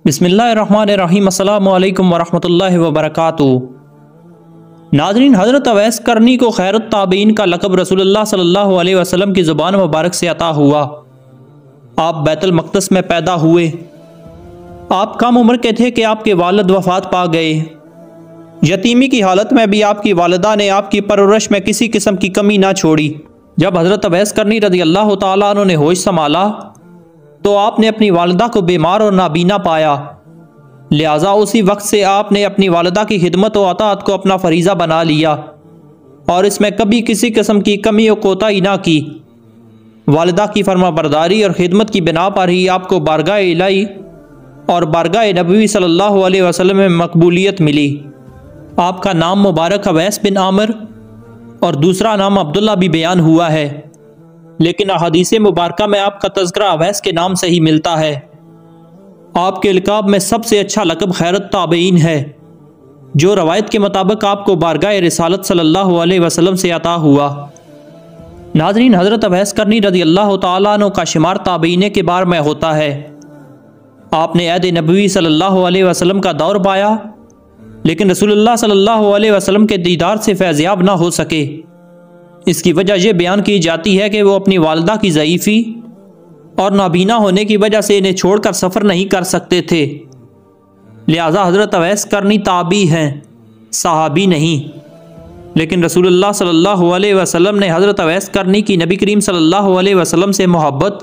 बिस्मिल्लाहिर्रहमानिर्रहीम। अस्सलामु अलैकुम वरहमतुल्लाहि वबरकातुहू। नाज़रीन, हज़रत अवैस करनी को खैरुत ताबीन का लक़ब रसूलुल्लाह सल्लल्लाहु अलैहि वसल्लम की ज़ुबान मुबारक से अता हुआ। आप बैतुल मक़दस में पैदा हुए। आप कम उम्र के थे कि आपके वालिद वफ़ात पा गए। यतीमी की हालत में भी आपकी वालिदा ने आपकी परवरिश में किसी किस्म की कमी ना छोड़ी। जब हज़रत अवैस करनी रज़ियल्लाहु ताला अन्हु ने होश संभाला तो आपने अपनी वालिदा को बीमार और नाबीना पाया। लिहाजा उसी वक्त से आपने अपनी वालिदा की खिदमत और अताअत को अपना फरीज़ा बना लिया और इसमें कभी किसी किस्म की कमी और कोताही ना की। वालिदा की फरमाबरदारी और खिदमत की बिना पर ही आपको बारगाह इलाही और बारगाह नबवी सल्लल्लाहु अलैहि वसल्लम में मकबूलियत मिली। आपका नाम मुबारक अवैस बिन आमिर और दूसरा नाम अब्दुल्ला भी बयान हुआ है, लेकिन अहादीस मुबारका में आपका तज़किरा अवैस के नाम से ही मिलता है। आपके इल्क़ाब में सबसे अच्छा लक़ब खैरुत ताबईन है, जो रवायत के मुताबिक आपको बारगाह रिसालत सल्लल्लाहु अलैहि वसल्लम से अता हुआ। नाज़रीन, हज़रत अवैस करनी रज़ियल्लाहु ताला अन्हु का शुमार ताबईन के बार में होता है। आपने अहद नबवी सल्लल्लाहु अलैहि वसल्लम का दौर पाया, लेकिन रसूलुल्लाह सल्लल्लाहु अलैहि वसल्लम के दीदार से फैज़याब ना हो सके। इसकी वजह यह बयान की जाती है कि वो अपनी वालिदा की ज़ईफ़ी और नाबीना होने की वजह से इन्हें छोड़कर सफ़र नहीं कर सकते थे। लिहाजा हज़रत अवैस करनी ताबी हैं, सहाबी नहीं। लेकिन रसूलुल्लाह सल्लल्लाहु अलैहि वसल्लम ने हज़रत अवैस करनी की नबी करीम सल्लल्लाहु अलैहि वसल्लम से मोहब्बत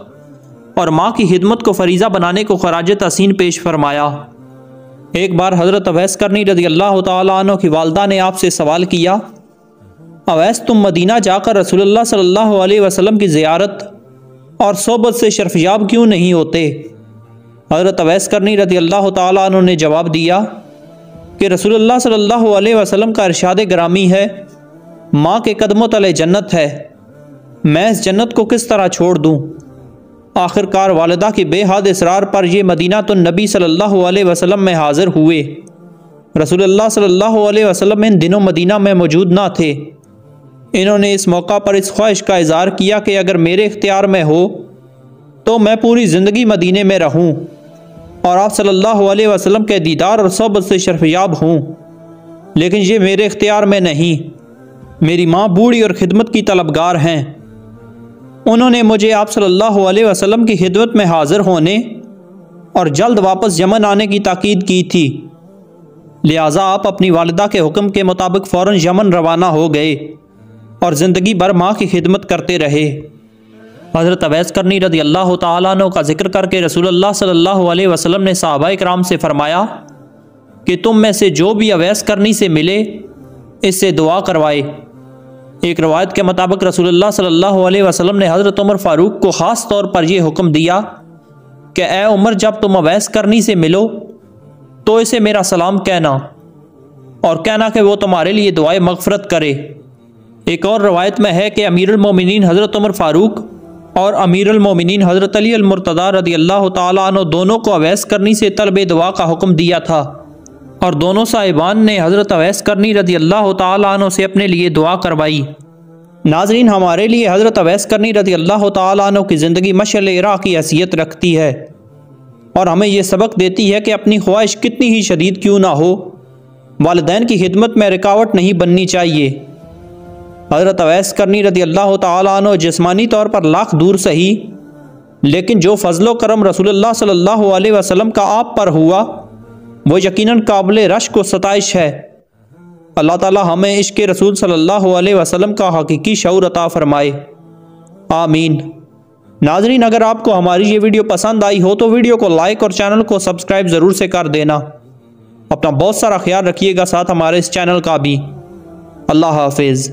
और माँ की खिदमत को फरीज़ा बनाने को ख़राज तहसीन पेश फरमाया। एक बार हज़रत अवैस करनी रज़ियल्लाहु ताला अन्हु की वालिदा ने आपसे सवाल किया, अवैस, तुम मदीना जाकर रसूलुल्लाह सल्लल्लाहु अलैहि वसल्लम की ज़ियारत और सोबत से शर्फयाब क्यों नहीं होते? हज़रत अवैस करनी रज़ियल्लाहु ताला अन्हु ने जवाब दिया कि रसूलुल्लाह सल्लल्लाहु अलैहि वसल्लम का इरशाद ग्रामी है, माँ के कदमों तले जन्नत है, मैं इस जन्नत को किस तरह छोड़ दूँ? आखिरकार वालिदा की बेहद इसरार पर यह मदीनातुन नबी सल्लल्लाहु अलैहि वसल्लम में हाजिर हुए। रसूलुल्लाह सल्लल्लाहु अलैहि वसल्लम इन दिनों मदीना में मौजूद ना थे। इन्होंने इस मौका पर इस ख्वाहिश का इज़हार किया कि अगर मेरे इख्तियार में हो तो मैं पूरी ज़िंदगी मदीने में रहूं और आप सल्लल्लाहु अलैहि वसल्लम के दीदार और सोबत से शर्फयाब हूँ, लेकिन ये मेरे इख्तियार में नहीं। मेरी माँ बूढ़ी और ख़िदमत की तलबगार हैं। उन्होंने मुझे आप सल्लल्लाहु अलैहि वसल्लम की खिदमत में हाजिर होने और जल्द वापस यमन आने की ताकीद की थी। लिहाजा आप अपनी वालिदा के हुक्म के मुताबिक फ़ौरन यमन रवाना हो गए और ज़िंदगी भर माँ की खिदमत करते रहे। हज़रत अवैस करनी रज़ियल्लाहु ताला अन्हु का जिक्र करके रसूलुल्लाह सल्लल्लाहु अलैहि वसल्लम ने सहाबाए किराम से फरमाया कि तुम में से जो भी अवैस करनी से मिले इससे दुआ करवाए। एक रवायत के मुताबिक रसूलुल्लाह सल्लल्लाहु अलैहि वसल्लम ने हज़रत उमर फ़ारूक को ख़ास तौर पर यह हुक्म दिया कि ए उमर, जब तुम अवैस करनी से मिलो तो इसे मेरा सलाम कहना और कहना कि वो तुम्हारे लिए दुआए मग़फ़िरत करे। एक और रवायत में है कि अमीरुल मोमिनीन हज़रत उमर फ़ारूक और अमीरुल मोमिनीन हज़रत अली अल मुर्तज़ा रज़ियल्लाहु ताला अन्हु दोनों को अवैस करनी से तलब दुआ का हुक्म दिया था और दोनों साहिबान ने हज़रत अवैस करनी रज़ियल्लाहु ताला अन्हु से अपने लिए दुआ करवाई। नाज़रीन, हमारे लिए हज़रत अवैस करनी रज़ियल्लाहु ताला अन्हु की ज़िंदगी मशअल इरा की हैसियत रखती है और हमें यह सबक देती है कि अपनी ख्वाहिश कितनी ही शदीद क्यों ना हो, वालिदैन की खिदमत में रुकावट नहीं बननी चाहिए। हज़रत अवैस करनी रज़ियल्लाहु ताला अन्हु जिस्मानी तौर पर लाख दूर सही, लेकिन जो फ़ज़्ल करम रसूलुल्लाह सल्लल्लाहु अलैहि वसल्लम का आप पर हुआ वो यकीनन काबिल रश्क व सताइश है। अल्लाह ताला हमें इश्क़ रसूल सल्लल्लाहु अलैहि वसल्लम का हकीकी शऊर अता फ़रमाए, आमीन। नाज़रीन, अगर आपको हमारी ये वीडियो पसंद आई हो तो वीडियो को लाइक और चैनल को सब्सक्राइब ज़रूर से कर देना। अपना बहुत सारा ख्याल रखिएगा, साथ हमारे इस चैनल का भी। अल्लाह हाफिज़।